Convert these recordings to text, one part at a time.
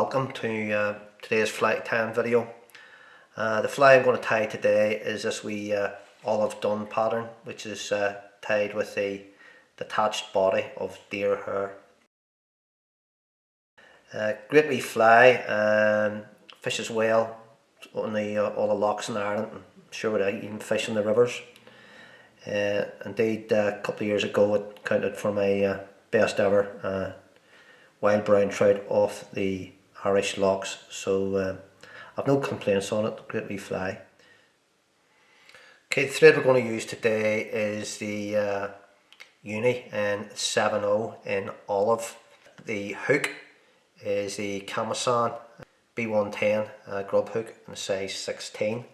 Welcome to today's fly tying video. The fly I'm going to tie today is this wee olive dun pattern, which is tied with the detached body of deer hair. Great wee fly, fishes well on all the lochs in Ireland, and sure without even fish in the rivers. Indeed, a couple of years ago it counted for my best ever wild brown trout off the Irish lochs, so I've no complaints on it. Great wee fly. Okay, the thread we're going to use today is the Uni in 7/0 in olive. The hook is the Camasan B110 grub hook in size 16.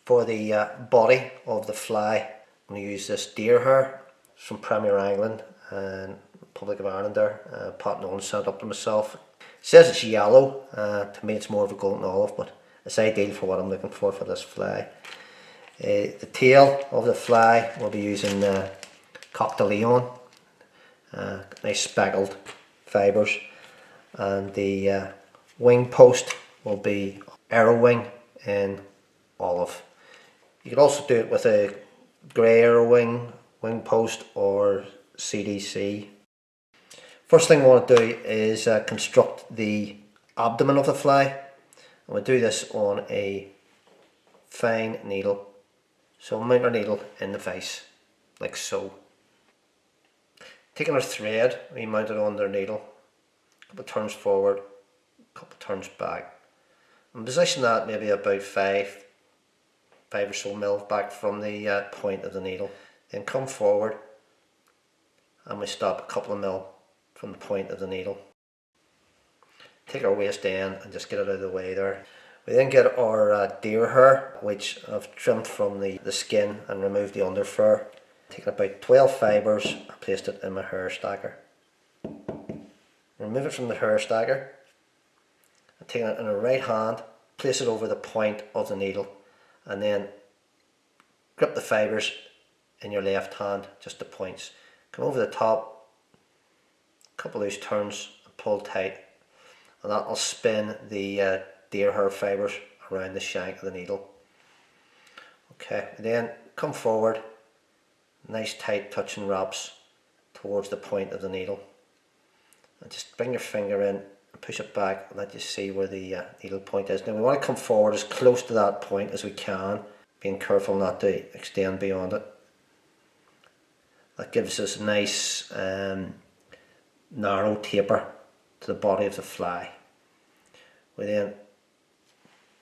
For the body of the fly, I'm going to use this deer hair from Premier Angling and Republic of Ireland there. Pat Nolan sent up to myself. It says it's yellow, to me it's more of a golden olive, but it's ideal for what I'm looking for this fly. The tail of the fly will be using Coq de Leon, nice speckled fibres, and the wing post will be arrow wing in olive. You could also do it with a grey arrow wing post, or CDC. First thing I want to do is construct the abdomen of the fly. I'm going to do this on a fine needle. So mount our needle in the vise, like so. Taking our thread, we mount it on their needle. A couple of turns forward, a couple of turns back. And position that maybe about 5 or so mil back from the point of the needle. Then come forward and we stop a couple of mil from the point of the needle. Take our waist end and just get it out of the way there. We then get our deer hair, which I've trimmed from the skin and removed the underfur. Taking about 12 fibres, I placed it in my hair stacker. Remove it from the hair stacker, and taking it in the right hand, place it over the point of the needle, and then grip the fibres in your left hand, just the points. Come over the top, a couple of loose turns, and pull tight, and that will spin the deer hair fibres around the shank of the needle. Okay, then come forward, nice tight touching wraps towards the point of the needle, and just bring your finger in and push it back and let you see where the needle point is. Now we want to come forward as close to that point as we can, being careful not to extend beyond it. That gives us a nice narrow taper to the body of the fly. We then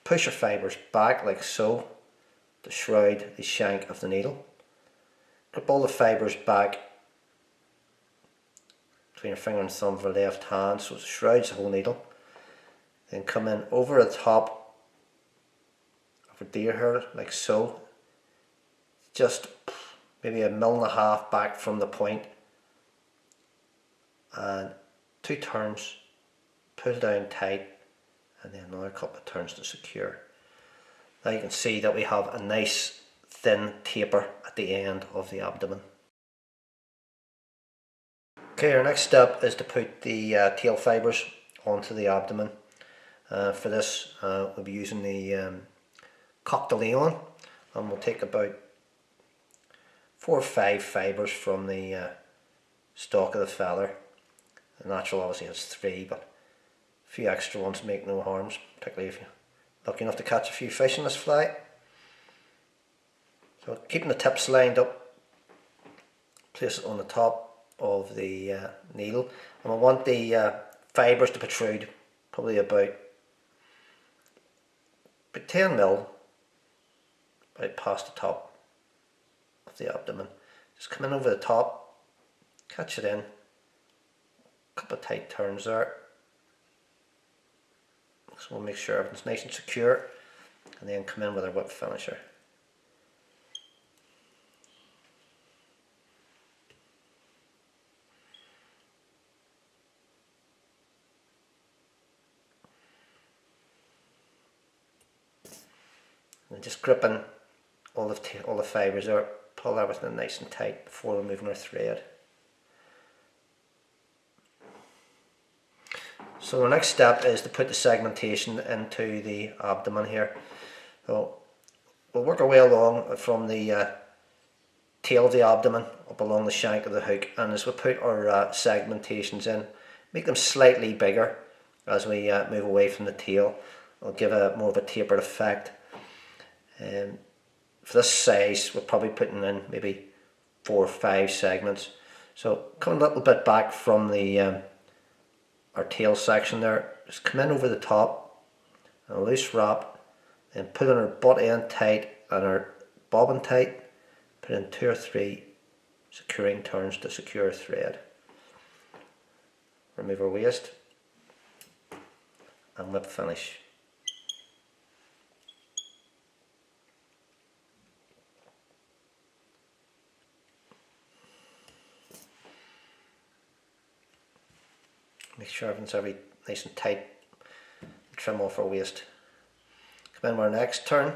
push our fibres back like so to shroud the shank of the needle. Grip all the fibres back between your finger and thumb of our left hand so it shrouds the whole needle. Then come in over the top of our deer hair like so, just maybe 1.5 mil back from the point, and 2 turns, pull down tight, and then another couple of turns to secure. Now you can see that we have a nice thin taper at the end of the abdomen. Okay, our next step is to put the tail fibres onto the abdomen. For this we'll be using the Coq de Leon, and we'll take about 4 or 5 fibres from the stalk of the feather. The natural obviously has 3, but a few extra ones make no harms, particularly if you're lucky enough to catch a few fish in this fly. So keeping the tips lined up, place it on the top of the needle, and we want the fibres to protrude probably about 10 mil right past the top of the abdomen. Just come in over the top, catch it in, a couple of tight turns there, so we'll make sure everything's nice and secure, and then come in with our whip finisher. And just gripping all the fibres there, pull everything nice and tight before removing our thread. So the next step is to put the segmentation into the abdomen here. So we'll work our way along from the tail of the abdomen up along the shank of the hook, and as we put our segmentations in, make them slightly bigger as we move away from the tail. It'll give a more of a tapered effect. For this size, we're probably putting in maybe 4 or 5 segments. So come a little bit back from the our tail section there, just come in over the top and a loose wrap, and put on our butt end tight and our bobbin tight, put in 2 or 3 securing turns to secure thread. Remove our waist and whip finish. Make sure everything's nice and tight. Trim off our waist. Come in with our next turn,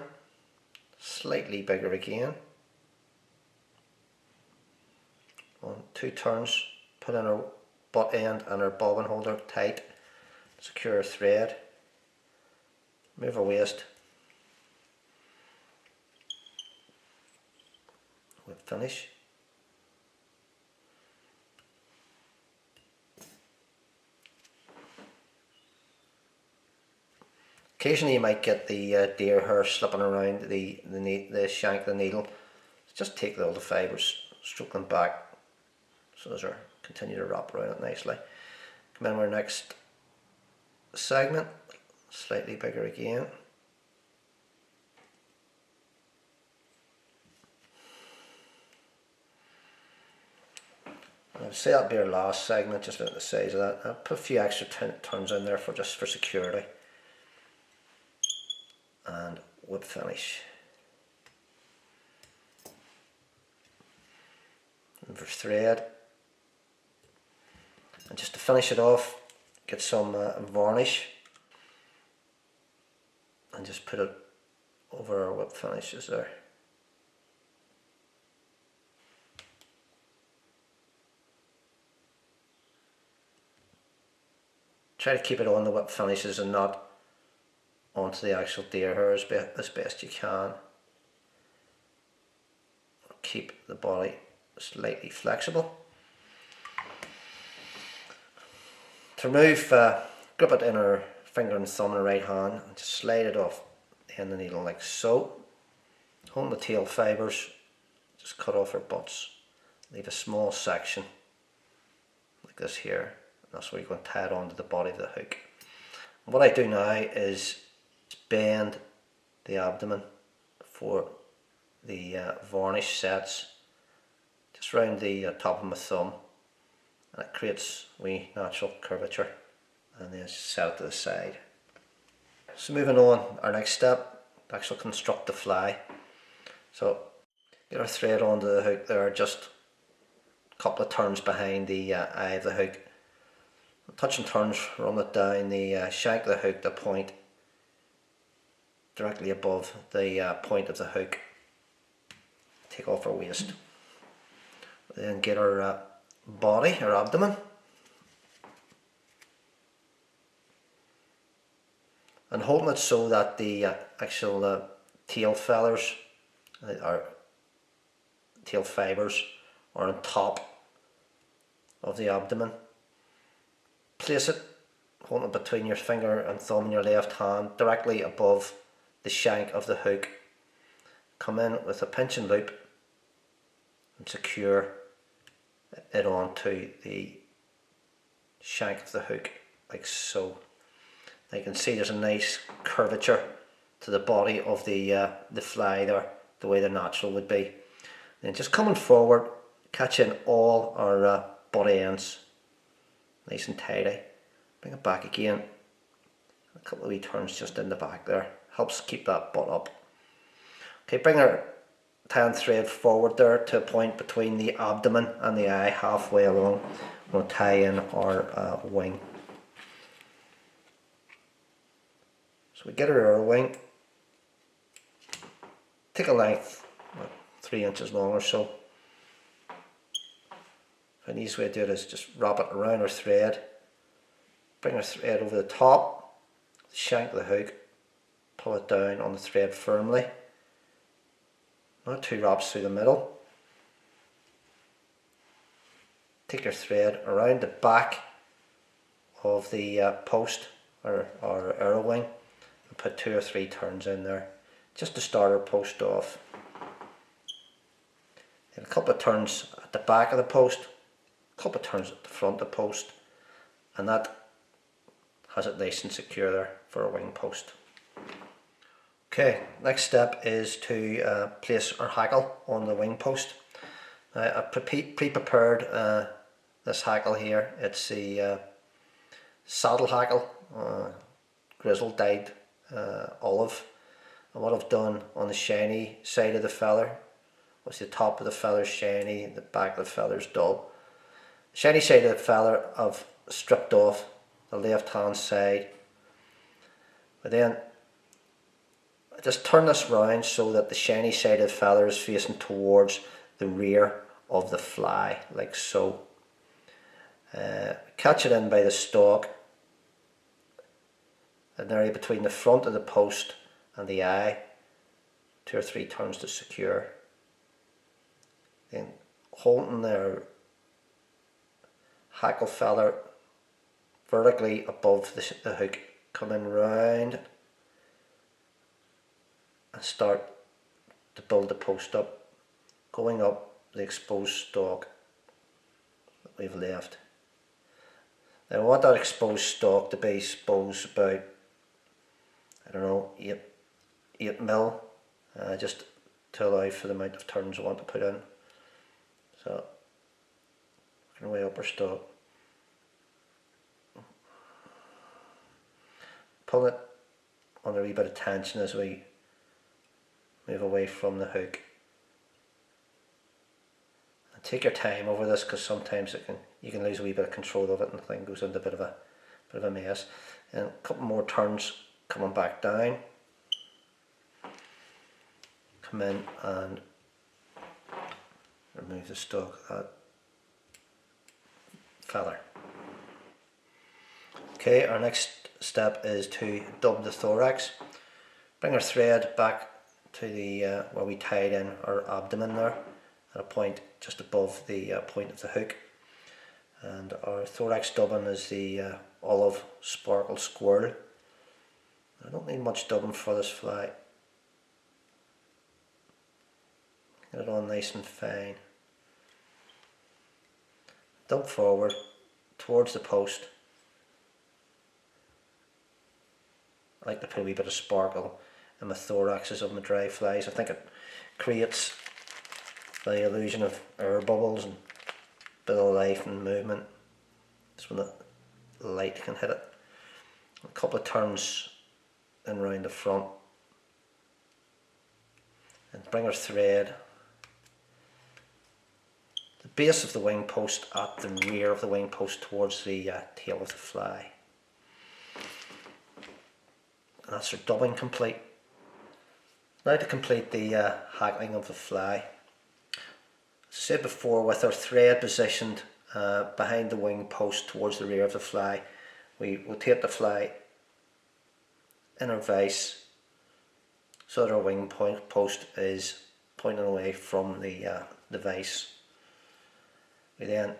slightly bigger again. 1, 2 turns, put in our butt end and our bobbin holder tight, secure our thread, move our waist, whip finish. Occasionally you might get the deer hair slipping around the shank of the needle. Just take all the fibres, stroke them back so as they continue to wrap around it nicely. Come in with our next segment, slightly bigger again. I'd say that'll be our last segment, just about the size of that. I'll put a few extra turns in there just for security. And whip finish. And for thread. And just to finish it off, get some varnish and just put it over our whip finishes there. Try to keep it on the whip finishes and not onto the actual deer hair as best you can. Keep the body slightly flexible. To remove, grip it in our finger and thumb in the right hand and just slide it off the end of the needle like so. Hold the tail fibres, just cut off our butts. Leave a small section like this here. And that's where you're going to tie it onto the body of the hook. And what I do now is bend the abdomen before the varnish sets just round the top of my thumb, and it creates a wee natural curvature, and then set it to the side. So moving on, our next step, to actually construct the fly. So get our thread onto the hook there, just a couple of turns behind the eye of the hook. Touch and turns, run it down the shank of the hook, the point directly above the point of the hook. Take off our waist. Then get our body, our abdomen, and holding it so that the actual tail feathers, or tail fibres, are on top of the abdomen. Place it, holding it between your finger and thumb in your left hand, directly above the shank of the hook. Come in with a pinch and loop and secure it onto the shank of the hook like so. Now you can see there's a nice curvature to the body of the fly there, the way the natural would be. Then just coming forward, catch in all our body ends nice and tidy. Bring it back again. A couple of wee turns just in the back there. Helps keep that butt up. Okay, bring our tan thread forward there to a point between the abdomen and the eye, halfway along. We're going to tie in our wing. So we get our wing. Take a length, about 3 inches long or so. An easy way to do it is just wrap it around our thread, Bring our thread over the top, the shank of the hook, pull it down on the thread firmly, not two wraps through the middle. Take your thread around the back of the post or arrow wing and put 2 or 3 turns in there, just to start our post off. Then a couple of turns at the back of the post, a couple of turns at the front of the post, and that has it nice and secure there for a wing post. Okay, next step is to place our hackle on the wing post. Now, I've pre-prepared this hackle here. It's the saddle hackle, grizzle dyed olive. And what I've done on the shiny side of the feather, was the top of the feather shiny, the back of the feather's dull. The shiny side of the feather I've stripped off the left hand side, but then I just turn this round so that the shiny side of the feather is facing towards the rear of the fly, like so. Catch it in by the stalk, an area between the front of the post and the eye, 2 or 3 turns to secure. Then holding their hackle feather vertically above the hook, coming round and start to build the post up, going up the exposed stalk that we've left. Now I want that exposed stalk to be, suppose, about, I don't know, 8 mil, just to allow for the amount of turns I want to put in. So, working way up our stalk. Pull it under a wee bit of tension as we move away from the hook. And take your time over this, because sometimes you can lose a wee bit of control of it and the thing goes into a bit of a mess. And a couple more turns coming back down. Come in and remove the stalk of that feather. Okay, our next step is to dub the thorax. Bring our thread back to the where we tied in our abdomen there, at a point just above the point of the hook. And our thorax dubbing is the olive sparkle squirrel. I don't need much dubbing for this fly. Get it on nice and fine. Dub forward towards the post. I like to put a wee bit of sparkle in my thoraxes of my dry flies. I think it creates the illusion of air bubbles and a bit of life and movement. Just when the light can hit it. A couple of turns in round the front. And bring our thread the base of the wing post at the rear of the wing post towards the tail of the fly. And that's our dubbing complete. Now to complete the hackling of the fly. As I said before, with our thread positioned behind the wing post towards the rear of the fly, we rotate the fly in our vise so that our wing post is pointing away from the vise. We then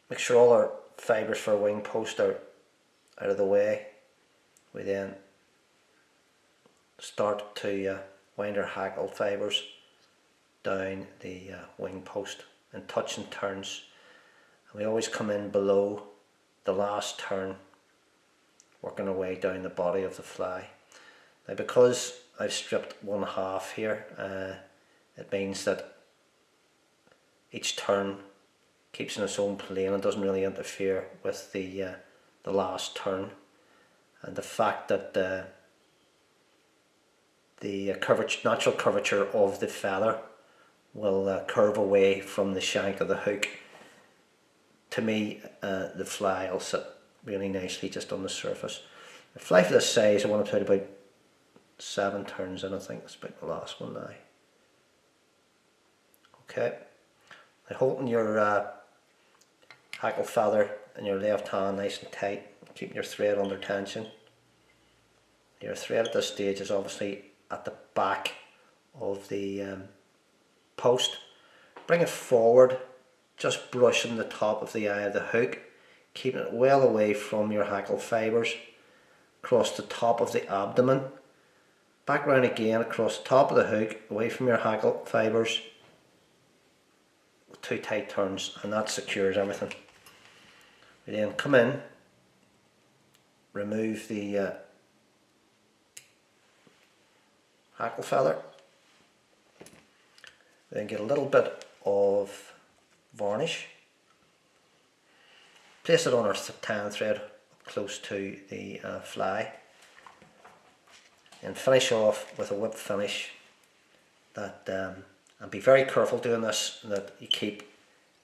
make sure all our fibres for our wing post are out of the way. We then start to wind our hackle fibres down the wing post in touch and turns. And we always come in below the last turn, working our way down the body of the fly. Now, because I've stripped 1/2 here, it means that each turn keeps in its own plane and doesn't really interfere with the last turn. And the fact that the natural curvature of the feather will curve away from the shank of the hook, to me the fly will sit really nicely just on the surface. A fly for this size I want to put about 7 turns in. I think that's about the last one now. Okay, now holding your hackle feather and your left hand nice and tight, keeping your thread under tension. Your thread at this stage is obviously at the back of the post. Bring it forward, just brushing the top of the eye of the hook, keeping it well away from your hackle fibres, across the top of the abdomen, back round again across the top of the hook, away from your hackle fibres, with 2 tight turns, and that secures everything. We then come in, remove the hackle feather, then get a little bit of varnish, place it on our tan thread close to the fly, and finish off with a whip finish that, and be very careful doing this, that you keep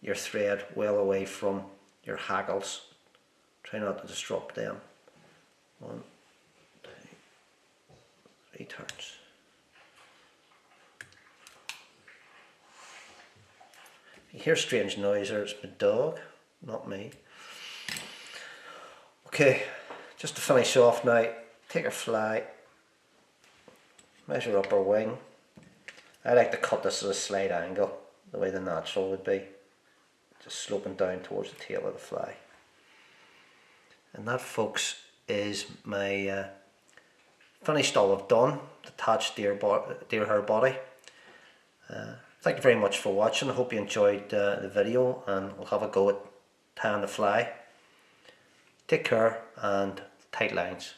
your thread well away from your hackles. Try not to disrupt them. 1, 2, 3 turns. You hear strange noise there, it's my dog, not me. Okay, just to finish off now, take a fly, measure up our wing. I like to cut this at a slight angle, the way the natural would be, just sloping down towards the tail of the fly. And that, folks, is my finished olive done, detached deer hair body. Thank you very much for watching. I hope you enjoyed the video, and we'll have a go at tying the fly. Take care and tight lines.